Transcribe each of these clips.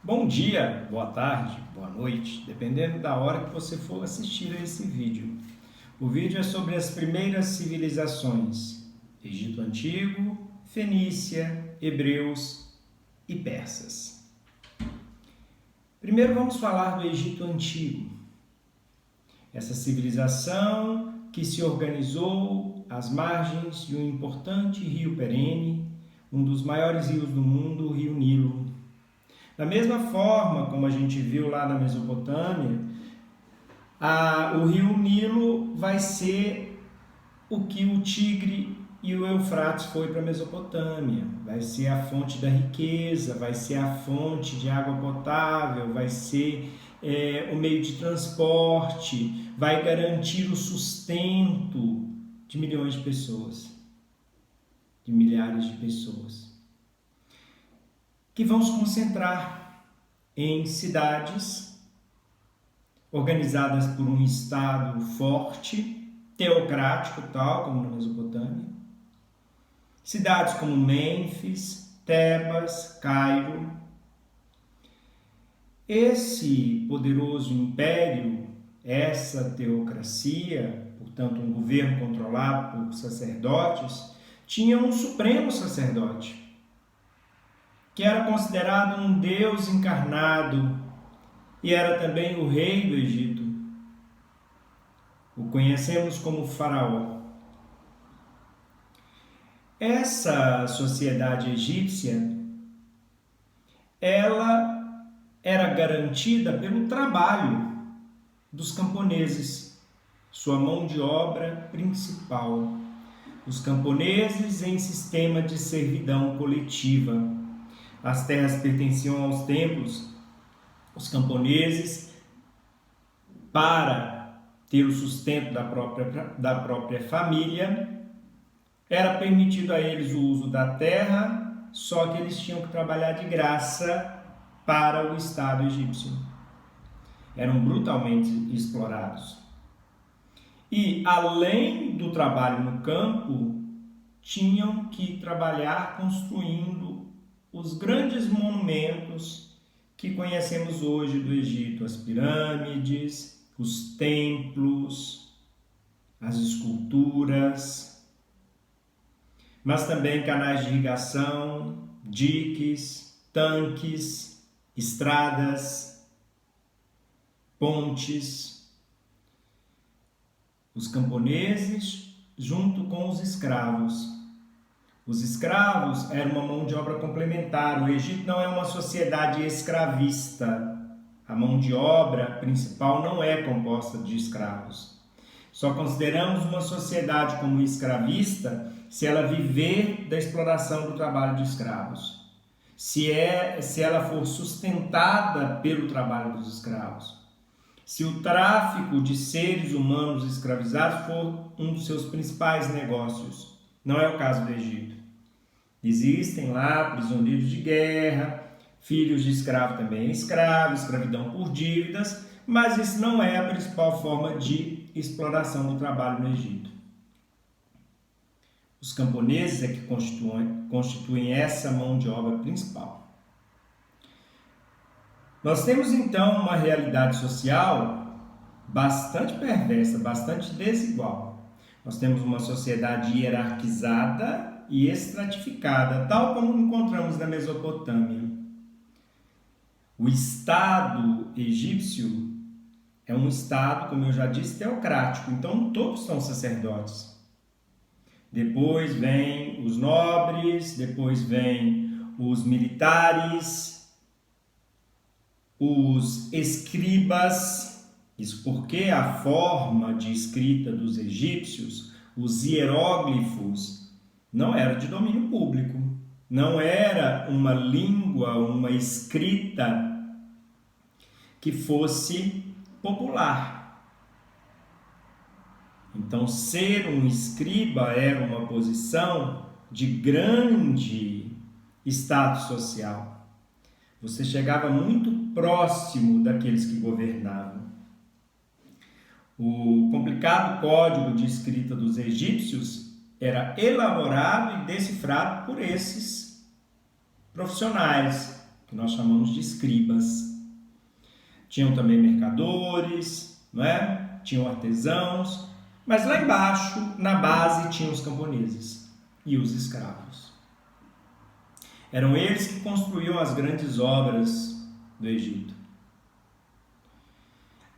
Bom dia, boa tarde, boa noite, dependendo da hora que você for assistir a esse vídeo. O vídeo é sobre as primeiras civilizações: Egito Antigo, Fenícia, Hebreus e Persas. Primeiro vamos falar do Egito Antigo. Essa civilização que se organizou às margens de um importante rio perene, um dos maiores rios do mundo, o Rio Nilo. Da mesma forma como a gente viu lá na Mesopotâmia, o rio Nilo vai ser o que o Tigre e o Eufrates foi para a Mesopotâmia. Vai ser a fonte da riqueza, vai ser a fonte de água potável, vai ser o meio de transporte, vai garantir o sustento de milhões de pessoas, de milhares de pessoas, que vão se concentrar em cidades organizadas por um estado forte, teocrático, tal como na Mesopotâmia. Cidades como Mênfis, Tebas, Cairo. Esse poderoso império, essa teocracia, portanto um governo controlado por sacerdotes, tinha um supremo sacerdote, que era considerado um deus encarnado e era também o rei do Egito. O conhecemos como Faraó. Essa sociedade egípcia, ela era garantida pelo trabalho dos camponeses, sua mão de obra principal. Os camponeses em sistema de servidão coletiva. As terras pertenciam aos templos. Os camponeses, para ter o sustento da própria família, era permitido a eles o uso da terra, só que eles tinham que trabalhar de graça para o Estado egípcio. Eram brutalmente explorados. E, além do trabalho no campo, tinham que trabalhar construindo os grandes monumentos que conhecemos hoje do Egito, as pirâmides, os templos, as esculturas, mas também canais de irrigação, diques, tanques, estradas, pontes. Os camponeses junto com os escravos. Os escravos eram uma mão de obra complementar. O Egito não é uma sociedade escravista. A mão de obra principal não é composta de escravos. Só consideramos uma sociedade como escravista se ela viver da exploração do trabalho de escravos. Se ela for sustentada pelo trabalho dos escravos. Se o tráfico de seres humanos escravizados for um dos seus principais negócios. Não é o caso do Egito. Existem lá prisioneiros de guerra, filhos de escravo também escravo, escravidão por dívidas, mas isso não é a principal forma de exploração do trabalho no Egito. Os camponeses é que constituem essa mão de obra principal. Nós temos então uma realidade social bastante perversa, bastante desigual. Nós temos uma sociedade hierarquizada e estratificada, tal como encontramos na Mesopotâmia. O Estado egípcio é um Estado, como eu já disse, teocrático, então no topo estão os sacerdotes. Depois vem os nobres, depois vem os militares, os escribas. Isso porque a forma de escrita dos egípcios, os hieróglifos, não era de domínio público. Não era uma língua, uma escrita que fosse popular. Então, ser um escriba era uma posição de grande status social. Você chegava muito próximo daqueles que governavam. O complicado código de escrita dos egípcios era elaborado e decifrado por esses profissionais, que nós chamamos de escribas. Tinham também mercadores, não é? Tinham artesãos, mas lá embaixo, na base, tinham os camponeses e os escravos. Eram eles que construíam as grandes obras do Egito.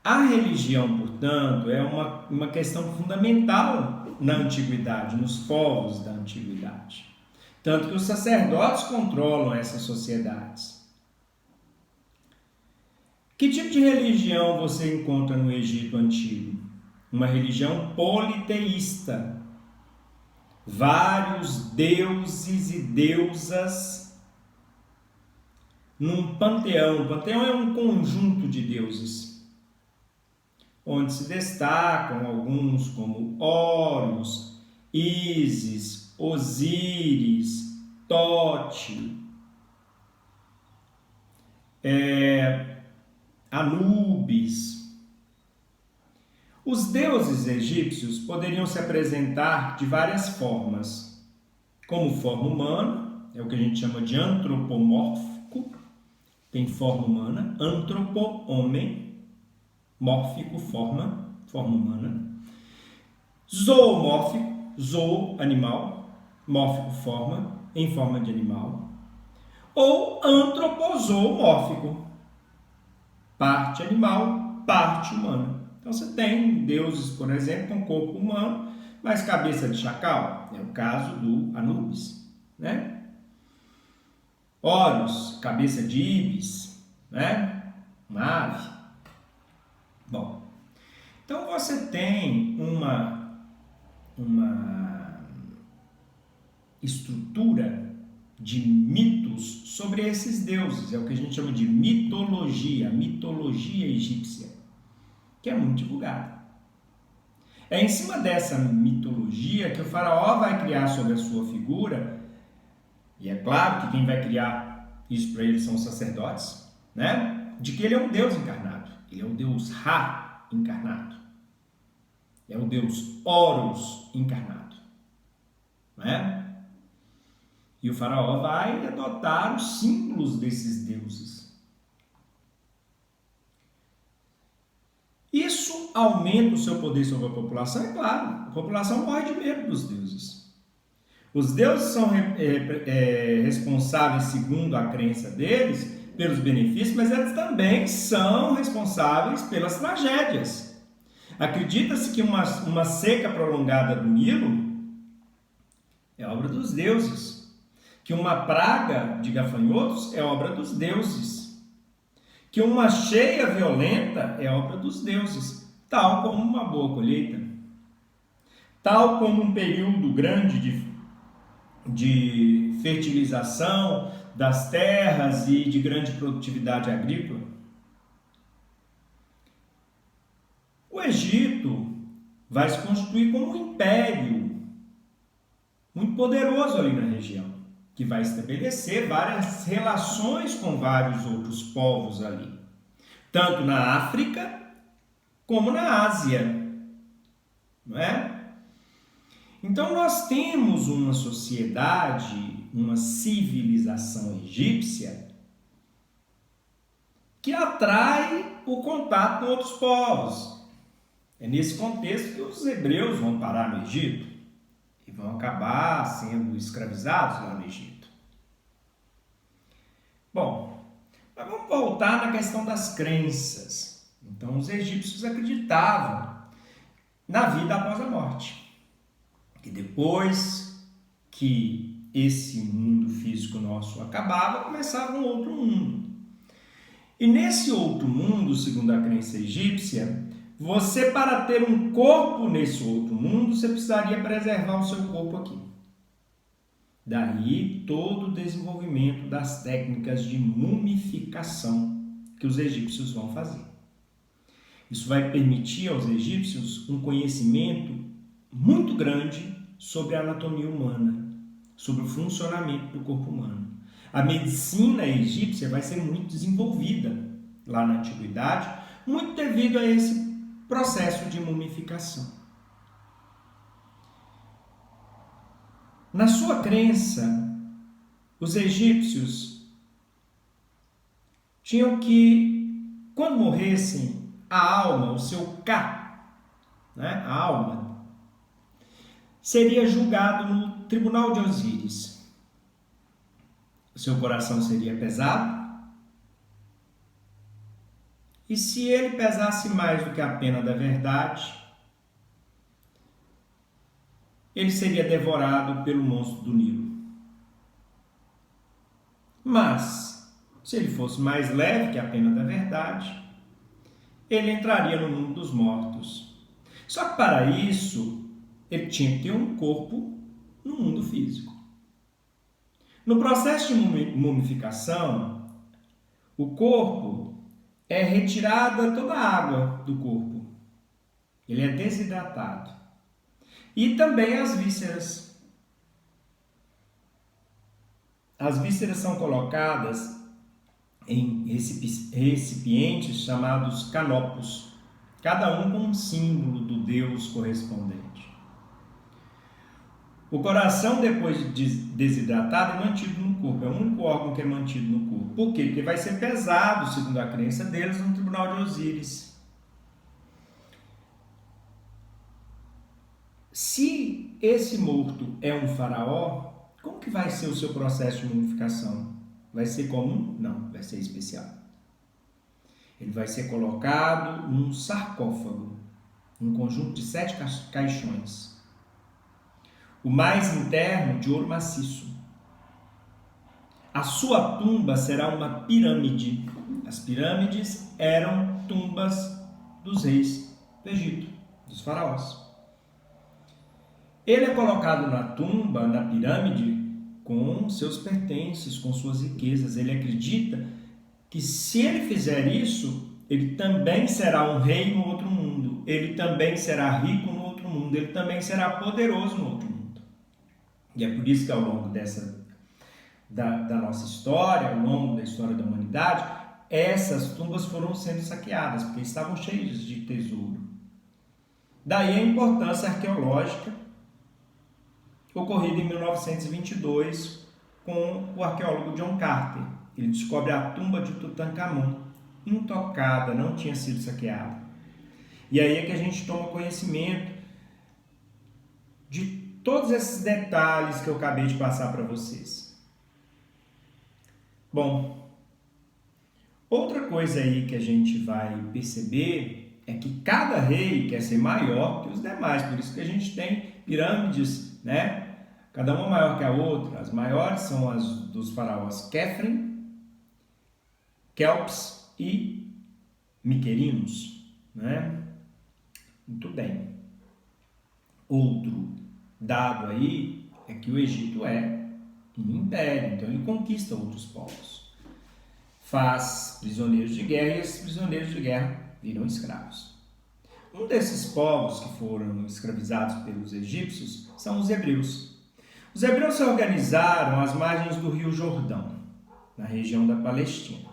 A religião, portanto, é uma questão fundamental na antiguidade, nos povos da antiguidade. Tanto que os sacerdotes controlam essas sociedades. Que tipo de religião você encontra no Egito Antigo? Uma religião politeísta. Vários deuses e deusas num panteão. O panteão é um conjunto de deuses, onde se destacam alguns como Horus, Ísis, Osíris, Tote, Anubis. Os deuses egípcios poderiam se apresentar de várias formas, como forma humana, é o que a gente chama de antropomórfico, tem forma humana, antropo, homem, mórfico, forma humana, zoomórfico, zoo, animal, mórfico, forma, em forma de animal, ou antropozoomórfico, parte animal, parte humana. Então você tem deuses, por exemplo, com corpo humano, mas cabeça de chacal, é o caso do Anubis, né? Horus, cabeça de Ibis, né? Uma ave. Bom, então você tem uma estrutura de mitos sobre esses deuses, é o que a gente chama de mitologia egípcia, que é muito divulgada. É em cima dessa mitologia que o faraó vai criar sobre a sua figura, e é claro que quem vai criar isso para ele são os sacerdotes, né? De que ele é um Deus encarnado, ele é o Deus Ra encarnado, é o Deus Horus encarnado, né? E o faraó vai adotar os símbolos desses deuses. Isso aumenta o seu poder sobre a população? É claro, a população morre de medo dos deuses. Os deuses são responsáveis, segundo a crença deles, pelos benefícios, mas eles também são responsáveis pelas tragédias. Acredita-se que uma seca prolongada do Nilo é obra dos deuses, que uma praga de gafanhotos é obra dos deuses, que uma cheia violenta é obra dos deuses, tal como uma boa colheita, tal como um período grande de fertilização das terras e de grande produtividade agrícola. O Egito vai se constituir como um império muito poderoso ali na região, que vai estabelecer várias relações com vários outros povos ali, tanto na África como na Ásia, não é? Então nós temos uma sociedade, uma civilização egípcia que atrai o contato com outros povos. É nesse contexto que os hebreus vão parar no Egito e vão acabar sendo escravizados lá no Egito. Bom, mas vamos voltar na questão das crenças. Então, os egípcios acreditavam na vida após a morte, que depois que esse mundo físico nosso acabava, começava um outro mundo. E nesse outro mundo, segundo a crença egípcia, você, para ter um corpo nesse outro mundo, você precisaria preservar o seu corpo aqui. Daí todo o desenvolvimento das técnicas de mumificação que os egípcios vão fazer. Isso vai permitir aos egípcios um conhecimento muito grande sobre a anatomia humana, sobre o funcionamento do corpo humano. A medicina egípcia vai ser muito desenvolvida lá na antiguidade, muito devido a esse processo de mumificação. Na sua crença, os egípcios tinham que, quando morressem, a alma, o seu Ka, né, a alma, seria julgado no tribunal de Osíris. O seu coração seria pesado, e se ele pesasse mais do que a pena da verdade, ele seria devorado pelo monstro do Nilo. Mas, se ele fosse mais leve que a pena da verdade, ele entraria no mundo dos mortos. Só que para isso, ele tinha que ter um corpo no mundo físico. No processo de mumificação, o corpo é retirada toda a água do corpo. Ele é desidratado. E também as vísceras. As vísceras são colocadas em recipientes chamados canopos, cada um com um símbolo do deus correspondente. O coração, depois de desidratado, é mantido no corpo. É o único órgão que é mantido no corpo. Por quê? Porque vai ser pesado, segundo a crença deles, no tribunal de Osíris. Se esse morto é um faraó, como que vai ser o seu processo de mumificação? Vai ser comum? Não, vai ser especial. Ele vai ser colocado num sarcófago, um conjunto de 7 caixões. O mais interno de ouro maciço. A sua tumba será uma pirâmide. As pirâmides eram tumbas dos reis do Egito, dos faraós. Ele é colocado na tumba, na pirâmide, com seus pertences, com suas riquezas. Ele acredita que se ele fizer isso, ele também será um rei no outro mundo. Ele também será rico no outro mundo. Ele também será poderoso no outro mundo. E é por isso que ao longo da nossa história, ao longo da história da humanidade, essas tumbas foram sendo saqueadas, porque estavam cheias de tesouro. Daí a importância arqueológica ocorrida em 1922 com o arqueólogo John Carter. Ele descobre a tumba de Tutankhamon, intocada, não tinha sido saqueada. E aí é que a gente toma conhecimento de todos esses detalhes que eu acabei de passar para vocês. Bom, outra coisa aí que a gente vai perceber é que cada rei quer ser maior que os demais, por isso que a gente tem pirâmides, né? Cada uma maior que a outra. As maiores são as dos faraós Khafre, Kelps e Miquerinos, né? Muito bem. Outro dado aí é que o Egito é um império, então ele conquista outros povos. Faz prisioneiros de guerra e esses prisioneiros de guerra viram escravos. Um desses povos que foram escravizados pelos egípcios são os hebreus. Os hebreus se organizaram às margens do rio Jordão, na região da Palestina.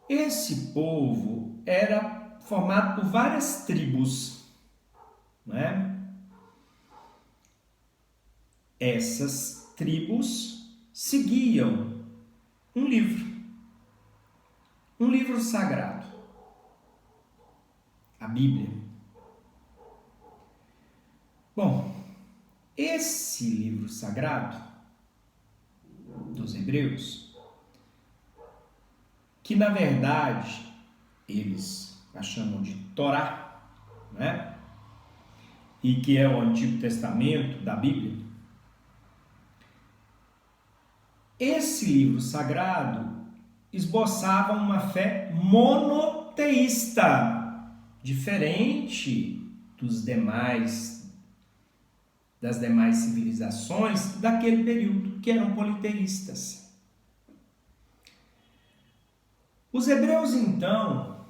Esse povo era formado por várias tribos, né? Essas tribos seguiam um livro sagrado, a Bíblia. Bom, esse livro sagrado dos hebreus, que na verdade eles a chamam de Torá, né? E que é o Antigo Testamento da Bíblia, esse livro sagrado esboçava uma fé monoteísta, diferente das demais civilizações daquele período, que eram politeístas. Os hebreus, então,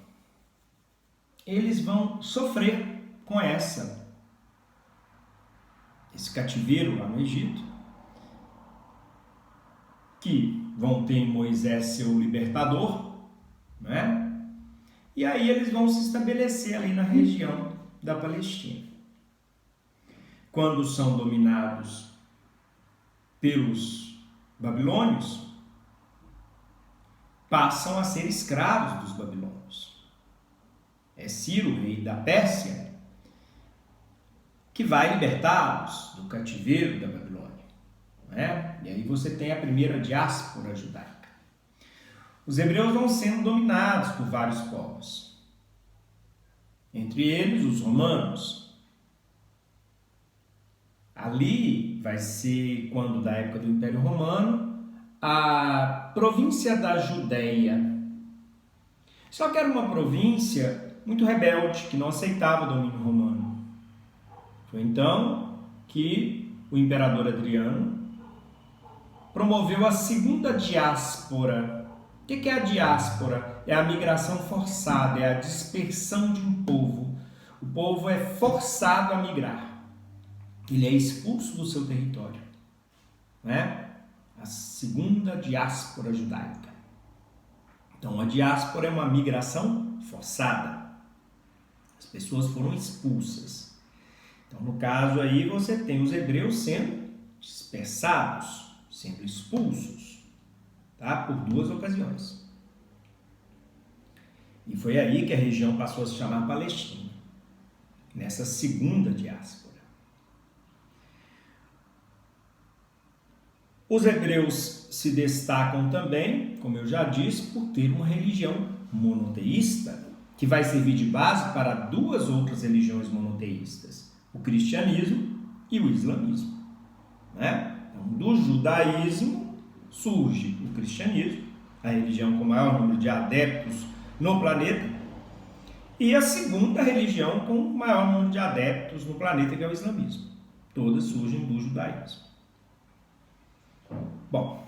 eles vão sofrer com esse cativeiro lá no Egito, que vão ter em Moisés seu libertador, né? E aí eles vão se estabelecer ali na região da Palestina. Quando são dominados pelos babilônios, passam a ser escravos dos babilônios. É Ciro, rei da Pérsia, que vai libertá-los do cativeiro da Babilônia. Não é? E aí você tem a primeira diáspora judaica. Os hebreus vão sendo dominados por vários povos. Entre eles, os romanos. Ali vai ser, quando da época do Império Romano, a província da Judéia. Só que era uma província muito rebelde, que não aceitava o domínio romano. Foi então que o imperador Adriano promoveu a segunda diáspora. O que é a diáspora? É a migração forçada, é a dispersão de um povo. O povo é forçado a migrar. Ele é expulso do seu território. Né? A segunda diáspora judaica. Então, a diáspora é uma migração forçada. As pessoas foram expulsas. Então, no caso aí, você tem os hebreus sendo dispersados, sendo expulsos, tá? Por duas ocasiões. E foi aí que a região passou a se chamar Palestina, nessa segunda diáspora. Os hebreus se destacam também, como eu já disse, por ter uma religião monoteísta, que vai servir de base para duas outras religiões monoteístas, o cristianismo e o islamismo. Né? Então, do judaísmo surge o cristianismo, a religião com o maior número de adeptos no planeta, e a segunda religião com o maior número de adeptos no planeta, que é o islamismo. Todas surgem do judaísmo. Bom,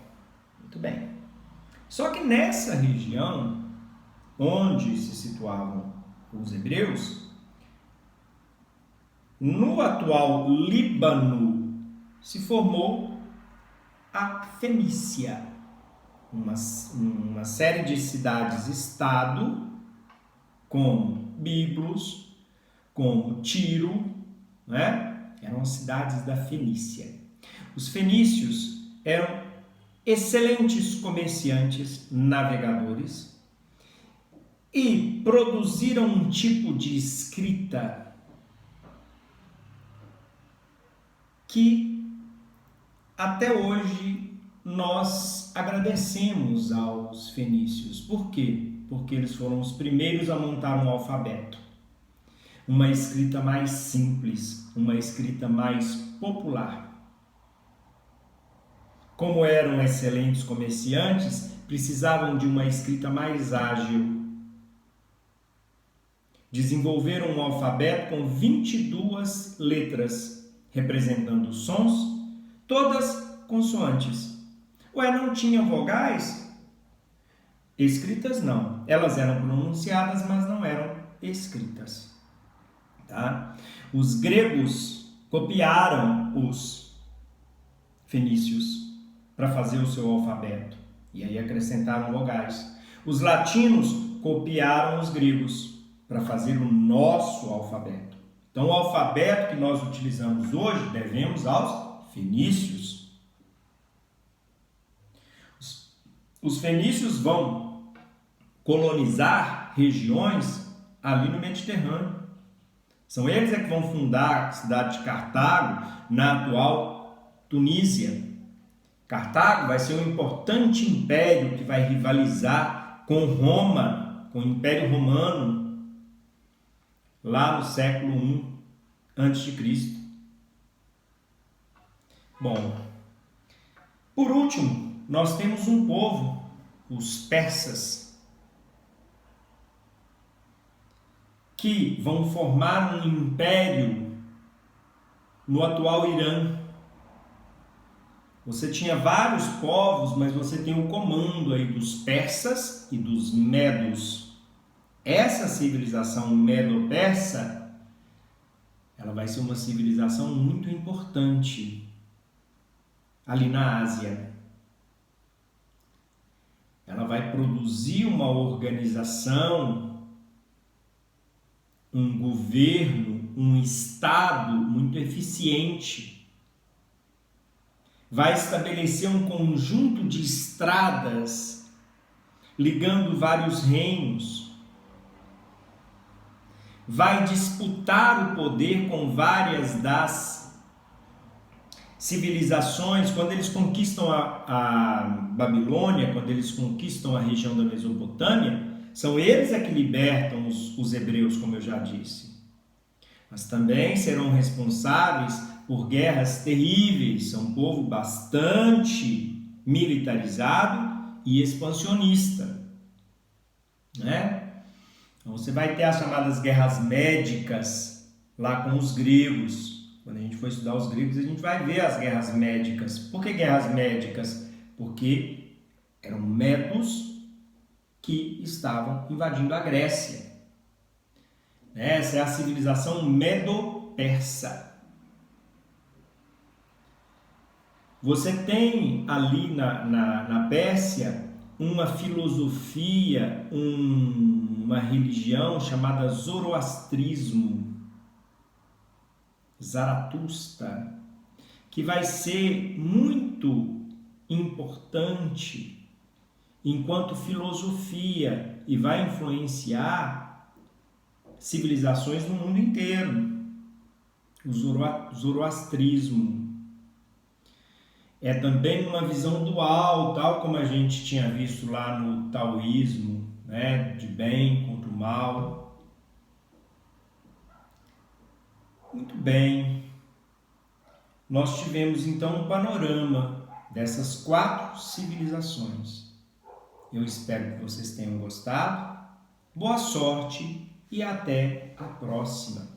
muito bem. Só que nessa região, onde se situavam os hebreus, no atual Líbano, se formou a Fenícia, uma série de cidades-estado, como Biblos, como Tiro, né? Eram as cidades da Fenícia. Os fenícios eram excelentes comerciantes, navegadores, e produziram um tipo de escrita que até hoje nós agradecemos aos fenícios. Por quê? Porque eles foram os primeiros a montar um alfabeto. Uma escrita mais simples, uma escrita mais popular. Como eram excelentes comerciantes, precisavam de uma escrita mais ágil. Desenvolveram um alfabeto com 22 letras, representando sons, todas consoantes. Ué, não tinha vogais? Escritas não. Elas eram pronunciadas, mas não eram escritas. Tá? Os gregos copiaram os fenícios para fazer o seu alfabeto, e aí acrescentaram vogais. Os latinos copiaram os gregos para fazer o nosso alfabeto. Então, o alfabeto que nós utilizamos hoje devemos aos fenícios. Os fenícios vão colonizar regiões ali no Mediterrâneo. São eles que vão fundar a cidade de Cartago, na atual Tunísia. Cartago vai ser um importante império que vai rivalizar com Roma, com o Império Romano, lá no século I a.C. Bom, por último, nós temos um povo, os persas, que vão formar um império no atual Irã. Você tinha vários povos, mas você tem o comando aí dos persas e dos medos. Essa civilização medo-persa, ela vai ser uma civilização muito importante ali na Ásia. Ela vai produzir uma organização, um governo, um estado muito eficiente. Vai estabelecer um conjunto de estradas ligando vários reinos, vai disputar o poder com várias das civilizações. Quando eles conquistam a Babilônia, quando eles conquistam a região da Mesopotâmia, são eles que libertam os hebreus, como eu já disse. Mas também serão responsáveis por guerras terríveis. São um povo bastante militarizado e expansionista, né? Então você vai ter as chamadas guerras médicas lá com os gregos. Quando a gente for estudar os gregos, a gente vai ver as guerras médicas. Por que guerras médicas? Porque eram medos que estavam invadindo a Grécia. Essa é a civilização medo-persa. Você tem ali na Pérsia uma filosofia, uma religião chamada Zoroastrismo, Zaratustra, que vai ser muito importante enquanto filosofia e vai influenciar civilizações no mundo inteiro. O zoroastrismo é também uma visão dual, tal como a gente tinha visto lá no taoísmo, né, de bem contra o mal. Muito bem. Nós tivemos então um panorama dessas 4 civilizações. Eu espero que vocês tenham gostado. Boa sorte e até a próxima.